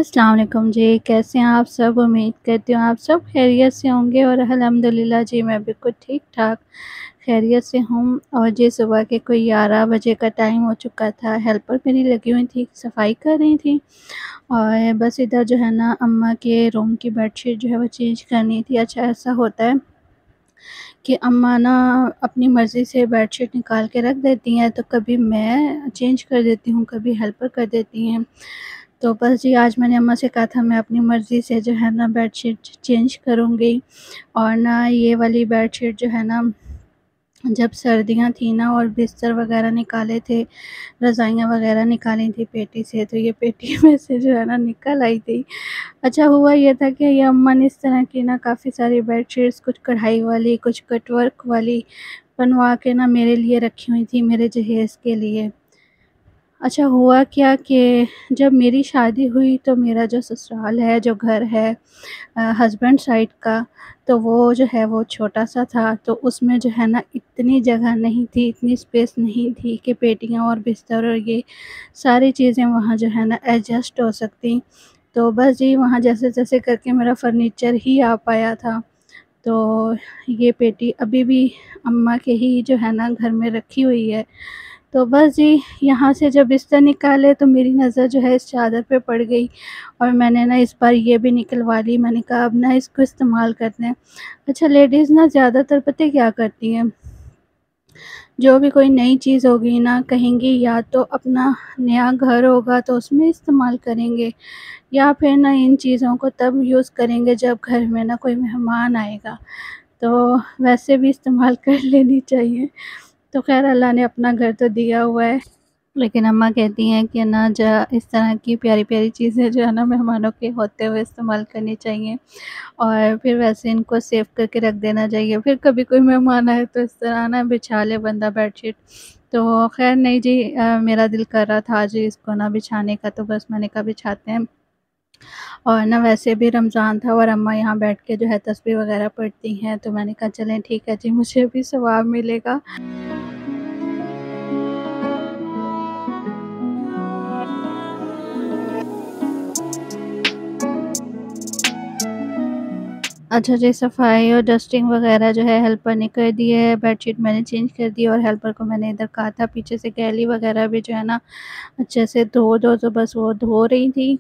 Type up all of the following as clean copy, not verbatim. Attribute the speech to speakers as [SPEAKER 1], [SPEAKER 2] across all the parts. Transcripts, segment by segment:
[SPEAKER 1] अस्सलाम वालेकुम जी, कैसे हैं आप सब? उम्मीद करती हूँ आप सब खैरियत से होंगे और अल्हम्दुलिल्लाह जी मैं बिल्कुल ठीक-ठाक खैरियत से हूँ। और जी सुबह के कोई 11 बजे का टाइम हो चुका था, हेल्पर मेरी लगी हुई थी, सफाई कर रही थी और बस इधर जो है ना अम्मा के रूम की बेडशीट जो है वो चेंज करनी थी। अच्छा ऐसा होता है कि अम्मा ना अपनी मर्ज़ी से बेडशीट निकाल के रख देती हैं, तो कभी मैं चेंज कर देती हूँ, कभी हेल्पर कर देती हैं। तो बस जी आज मैंने अम्मा से कहा था मैं अपनी मर्ज़ी से जो है ना बेडशीट चेंज करूँगी और ना ये वाली बेडशीट जो है ना जब सर्दियाँ थी ना और बिस्तर वग़ैरह निकाले थे, रज़ाइयाँ वग़ैरह निकाली थी पेटी से, तो ये पेटी में से जो है ना निकल आई थी। अच्छा हुआ ये था कि ये अम्मा ने इस तरह की ना काफ़ी सारी बेडशीट्स कुछ कढ़ाई वाली, कुछ कटवर्क वाली बनवा के ना मेरे लिए रखी हुई थी, मेरे जहेज़ के लिए। अच्छा हुआ क्या कि जब मेरी शादी हुई तो मेरा जो ससुराल है, जो घर है हस्बैंड साइड का, तो वो जो है वो छोटा-सा था, तो उसमें जो है ना इतनी जगह नहीं थी, इतनी स्पेस नहीं थी कि पेटियाँ और बिस्तर और ये सारी चीज़ें वहाँ जो है ना एडजस्ट हो सकतीं। तो बस जी वहाँ जैसे-जैसे करके मेरा फर्नीचर ही आ पाया था। तो ये पेटी अभी भी अम्मा के ही जो है ना घर में रखी हुई है। तो बस जी यहाँ से जब बिस्तर निकाले तो मेरी नज़र जो है इस चादर पे पड़ गई और मैंने ना इस बार ये भी निकलवा ली। मैंने कहा अब ना इसको इस्तेमाल करते हैं। अच्छा लेडीज़ ना ज़्यादातर पता है क्या करती हैं? जो भी कोई नई चीज़ होगी ना कहेंगी या तो अपना नया घर होगा तो उसमें इस्तेमाल करेंगे या फिर ना इन चीज़ों को तब यूज़ करेंगे जब घर में ना कोई मेहमान आएगा। तो वैसे भी इस्तेमाल कर लेनी चाहिए। तो ख़ैर अल्लाह ने अपना घर तो दिया हुआ है, लेकिन अम्मा कहती हैं कि ना इस तरह की प्यारी-प्यारी चीज़ें जो है ना मेहमानों के होते हुए इस्तेमाल करनी चाहिए और फिर वैसे इनको सेव करके रख देना चाहिए। फिर कभी कोई मेहमान आए तो इस तरह ना बिछा ले बंदा बेडशीट। तो ख़ैर नहीं जी मेरा दिल कर रहा था आज इसको ना बिछाने का, तो बस मैंने कहा बिछाते हैं। और ना वैसे भी रमज़ान था और अम्मा यहाँ बैठ के जो है तस्बीह वग़ैरह पढ़ती हैं, तो मैंने कहा चलें ठीक है जी मुझे भी सवाब मिलेगा। अच्छा जी, सफाई और डस्टिंग वग़ैरह जो है हेल्पर ने कर दी है, बेडशीट मैंने चेंज कर दी और हेल्पर को मैंने इधर कहा था पीछे से गैली वग़ैरह भी जो है ना अच्छे से धो दो, तो बस वो धो रही थी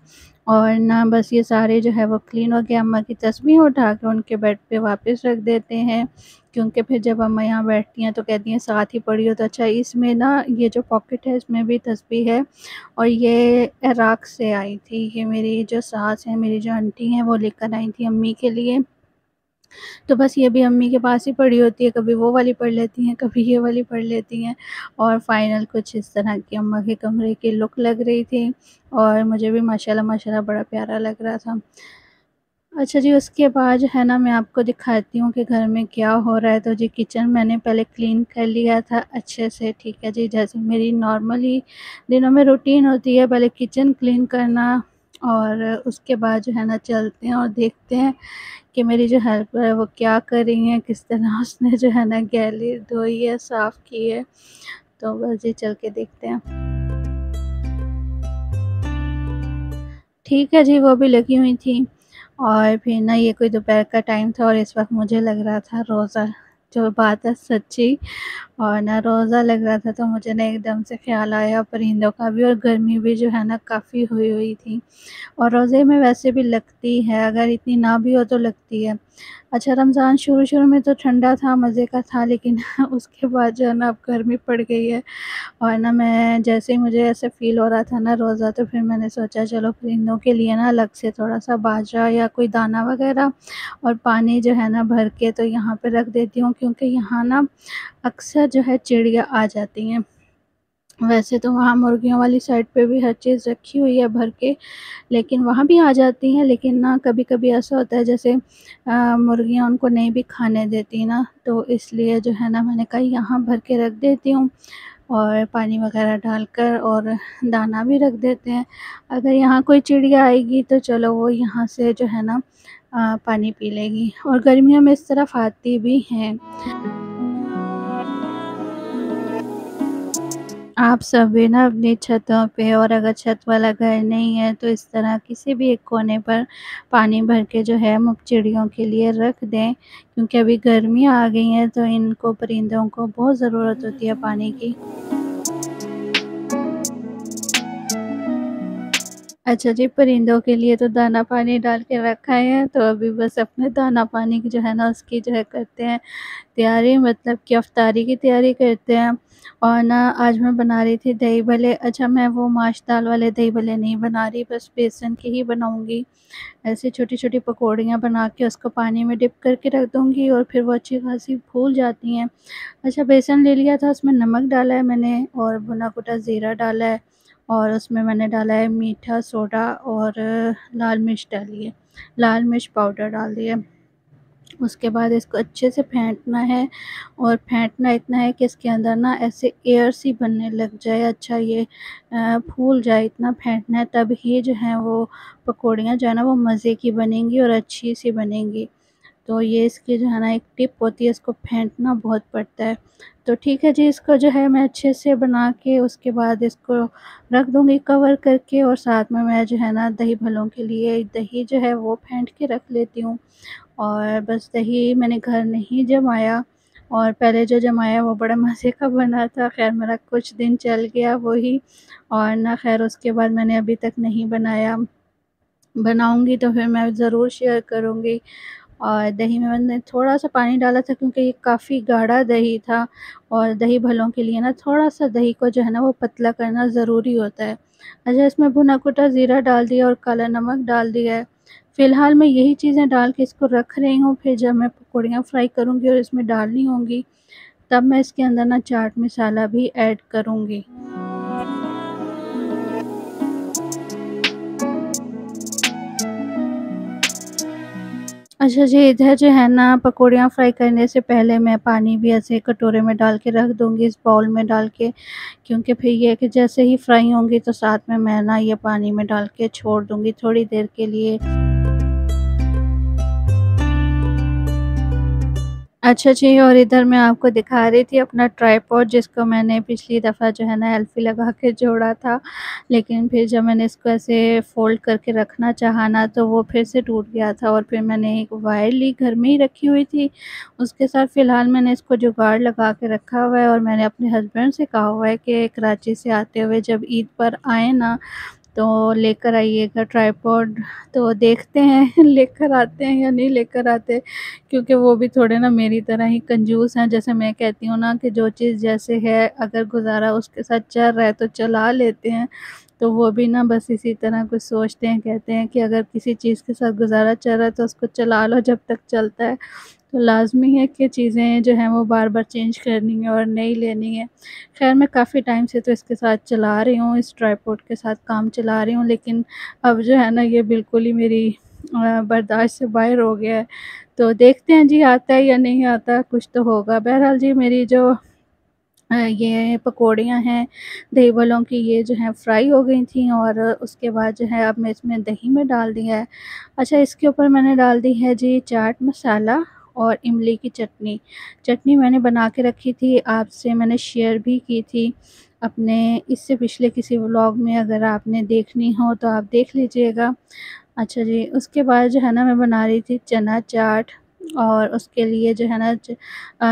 [SPEAKER 1] और ना बस ये सारे जो है वो क्लीन हो गया। अम्मा की तस्बीह उठा के उनके बेड पे वापस रख देते हैं, क्योंकि फिर जब अम्मा यहाँ बैठती हैं तो कहती हैं साथ ही पढ़ियो। तो अच्छा इसमें ना ये जो पॉकेट है इसमें भी तस्बीह है और ये इराक़ से आई थी। ये मेरी जो सास हैं, मेरी जो आंटी हैं वो लेकर आई थी अम्मी के लिए। तो बस ये भी अम्मी के पास ही पड़ी होती है, कभी वो वाली पढ़ लेती हैं, कभी ये वाली पढ़ लेती हैं और फाइनल कुछ इस तरह की अम्मा के कमरे की लुक लग रही थी और मुझे भी माशाल्लाह माशाल्लाह बड़ा प्यारा लग रहा था। अच्छा जी, उसके बाद जो है ना मैं आपको दिखाती हूँ कि घर में क्या हो रहा है। तो जी किचन मैंने पहले क्लीन कर लिया था अच्छे से, ठीक है जी। जैसे मेरी नॉर्मली दिनों में रूटीन होती है, पहले किचन क्लीन करना और उसके बाद जो है ना चलते हैं और देखते हैं कि मेरी जो हेल्पर है वो क्या कर रही हैं, किस तरह उसने जो है ना गैलरी धोई है, साफ़ की है। तो बस जी चल के देखते हैं। ठीक है जी, वो भी लगी हुई थी और फिर ना ये कोई दोपहर का टाइम था और इस वक़्त मुझे लग रहा था रोज़ा, जो बात है सच्ची। और ना रोज़ा लग रहा था तो मुझे ना एकदम से ख़्याल आया परिंदों का भी और गर्मी भी जो है ना काफ़ी हुई हुई थी और रोज़े में वैसे भी लगती है, अगर इतनी ना भी हो तो लगती है। अच्छा रमज़ान शुरू-शुरू में तो ठंडा था, मज़े का था, लेकिन उसके बाद जो है ना अब गर्मी पड़ गई है और ना मैं जैसे ही मुझे ऐसा फ़ील हो रहा था ना रोज़ा, तो फिर मैंने सोचा चलो परिंदों के लिए ना अलग से थोड़ा-सा बाजरा या कोई दाना वग़ैरह और पानी जो है ना भर के तो यहाँ पे रख देती हूँ, क्योंकि यहाँ ना अक्सर जो है चिड़िया आ जाती हैं। वैसे तो वहाँ मुर्गियों वाली साइड पे भी हर चीज़ रखी हुई है भर के, लेकिन वहाँ भी आ जाती हैं, लेकिन ना कभी-कभी ऐसा होता है जैसे मुर्गियाँ उनको नहीं भी खाने देती ना, तो इसलिए जो है ना मैंने कहा यहाँ भर के रख देती हूँ और पानी वग़ैरह डालकर और दाना भी रख देते हैं। अगर यहाँ कोई चिड़िया आएगी तो चलो वो यहाँ से जो है ना पानी पी लेगी और गर्मियों में इस तरफ आती भी हैं। आप सभी ना अपनी छतों पे, और अगर छत वाला घर नहीं है तो इस तरह किसी भी एक कोने पर पानी भर के जो है चिड़ियों के लिए रख दें, क्योंकि अभी गर्मियाँ आ गई हैं तो इनको, परिंदों को बहुत ज़रूरत होती है पानी की। अच्छा जी, परिंदों के लिए तो दाना पानी डाल के रखा है, तो अभी बस अपने दाना पानी की जो है ना उसकी जो है करते हैं तैयारी, मतलब कि अफ़्तारी की तैयारी करते हैं। और ना आज मैं बना रही थी दही भल्ले। अच्छा, मैं वो माश दाल वाले दही भल्ले नहीं बना रही, बस बेसन के ही बनाऊँगी। ऐसे छोटी-छोटी पकौड़ियाँ बना के उसको पानी में डिप करके रख दूँगी और फिर वो अच्छी खासी फूल जाती हैं। अच्छा, बेसन ले लिया था, उसमें नमक डाला है मैंने और भुना कुटा ज़ीरा डाला है, और उसमें मैंने डाला है मीठा सोडा और लाल मिर्च डाली है, लाल मिर्च पाउडर डाल दिया। उसके बाद इसको अच्छे से फेंटना है, और फेंटना इतना है कि इसके अंदर ना ऐसे एयर सी बनने लग जाए, अच्छा ये फूल जाए, इतना फेंटना है, तब ही जो है वो पकौड़ियाँ जो है ना वो मज़े की बनेंगी और अच्छी सी बनेंगी। तो ये इसकी जो है ना एक टिप होती है, इसको फेंटना बहुत पड़ता है। तो ठीक है जी, इसको जो है मैं अच्छे से बना के उसके बाद इसको रख दूँगी कवर करके, और साथ में मैं जो है ना दही भल्लों के लिए दही जो है वो फेंट के रख लेती हूँ। और बस दही मैंने घर नहीं जमाया, और पहले जो जमाया वो बड़ा मज़े का बना था। ख़ैर मेरा कुछ दिन चल गया वो ही, और ना ख़ैर उसके बाद मैंने अभी तक नहीं बनाया। बनाऊँगी तो फिर मैं ज़रूर शेयर करूँगी। और दही में मैंने थोड़ा-सा पानी डाला था, क्योंकि ये काफ़ी गाढ़ा दही था, और दही भल्लों के लिए ना थोड़ा-सा दही को जो है ना वो पतला करना ज़रूरी होता है। अच्छा, इसमें भुना कुटा ज़ीरा डाल दिया और काला नमक डाल दिया है। फ़िलहाल मैं यही चीज़ें डाल के इसको रख रही हूँ, फिर जब मैं पकौड़ियाँ फ्राई करूँगी और इसमें डालनी होंगी, तब मैं इसके अंदर ना चाट मसाला भी ऐड करूँगी। अच्छा जी, इधर जो है ना पकौड़ियाँ फ्राई करने से पहले मैं पानी भी ऐसे कटोरे में डाल के रख दूँगी, इस बाउल में डाल के, क्योंकि फिर ये है कि जैसे ही फ्राई होंगी तो साथ में मैं ना ये पानी में डाल के छोड़ दूँगी थोड़ी देर के लिए। अच्छा जी, और इधर मैं आपको दिखा रही थी अपना ट्राइपॉड, जिसको मैंने पिछली दफ़ा जो है ना एल्फ़ी लगा के जोड़ा था, लेकिन फिर जब मैंने इसको ऐसे फ़ोल्ड करके रखना चाहा ना तो वो फिर से टूट गया था, और फिर मैंने एक वायर ली, घर में ही रखी हुई थी। उसके साथ फ़िलहाल मैंने इसको जुगाड़ लगा के रखा हुआ है, और मैंने अपने हस्बैंड से कहा हुआ है कि कराची से आते हुए जब ईद पर आएँ ना तो लेकर आइएगा ट्राइपॉड। तो देखते हैं लेकर आते हैं या नहीं लेकर आते, क्योंकि वो भी थोड़े ना मेरी तरह ही कंजूस हैं। जैसे मैं कहती हूँ ना कि जो चीज़ जैसे है, अगर गुज़ारा उसके साथ चल रहा है तो चला लेते हैं, तो वो भी ना बस इसी तरह कुछ सोचते हैं, कहते हैं कि अगर किसी चीज़ के साथ गुज़ारा चल रहा है तो उसको चला लो जब तक चलता है। तो लाज़मी है कि चीज़ें जो हैं वो बार-बार चेंज करनी है और नई लेनी है। ख़ैर मैं काफ़ी टाइम से तो इसके साथ चला रही हूँ, इस ट्राइपॉड के साथ काम चला रही हूँ, लेकिन अब जो है ना ये बिल्कुल ही मेरी बर्दाश्त से बाहर हो गया है। तो देखते हैं जी, आता है या नहीं आता, कुछ तो होगा। बहरहाल जी, मेरी जो ये पकौड़ियाँ हैं दही भल्लों की, ये जो हैं फ्राई हो गई थी, और उसके बाद जो है अब मैं इसमें दही में डाल दिया है। अच्छा, इसके ऊपर मैंने डाल दी है जी चाट मसाला और इमली की चटनी। चटनी मैंने बना के रखी थी, आपसे मैंने शेयर भी की थी अपने इससे पिछले किसी व्लॉग में, अगर आपने देखनी हो तो आप देख लीजिएगा। अच्छा जी, उसके बाद जो है ना मैं बना रही थी चना चाट, और उसके लिए जो है ना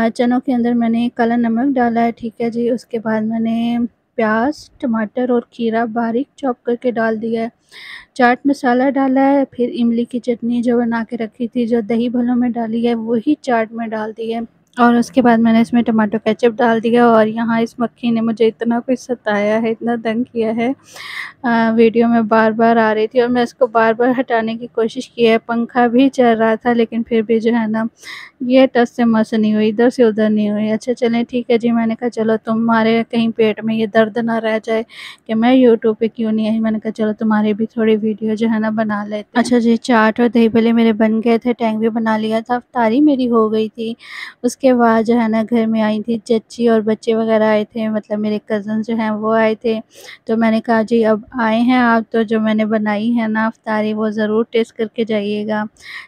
[SPEAKER 1] चनों के अंदर मैंने काला नमक डाला है, ठीक है जी। उसके बाद मैंने प्याज़, टमाटर और खीरा बारीक चॉप करके डाल दिया है। चाट मसाला डाला है, फिर इमली की चटनी जो बना के रखी थी, जो दही भल्लों में डाली है, वही चाट में डाल दी है। और उसके बाद मैंने इसमें टमाटो केचअप डाल दिया, और यहाँ इस मक्खी ने मुझे इतना कुछ सताया है, इतना तंग किया है। वीडियो में बार-बार आ रही थी और मैं इसको बार-बार हटाने की कोशिश की है, पंखा भी चल रहा था, लेकिन फिर भी जो है ना ये टस से मस नहीं हुई, इधर से उधर नहीं हुई। अच्छा चलें, ठीक है जी, मैंने कहा चलो तुम्हारे कहीं पेट में ये दर्द ना रह जाए कि मैं यूट्यूब पे क्यों नहीं आई, मैंने कहा चलो तुम्हारी भी थोड़ी वीडियो जो है ना बना लेते हैं। अच्छा जी, चाट और दही भल्ले मेरे बन गए थे, टैंग भी बना लिया था, इफ्तारी मेरी हो गई थी। उसके बाद जो है ना घर में आई थी चाची और बच्चे वग़ैरह आए थे, मतलब मेरे कज़न जो हैं वो आए थे। तो मैंने कहा जी अब आए हैं आप तो जो मैंने बनाई है ना इफ्तारी वो ज़रूर टेस्ट करके जाइएगा।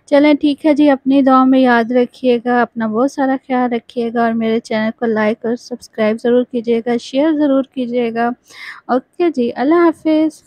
[SPEAKER 1] चलें ठीक है जी, अपनी दुआ में याद रखिएगा, अपना बहुत सारा ख़्याल रखिएगा और मेरे चैनल को लाइक और सब्सक्राइब ज़रूर कीजिएगा, शेयर ज़रूर कीजिएगा। ओके जी, अल्लाह हाफ़िज़।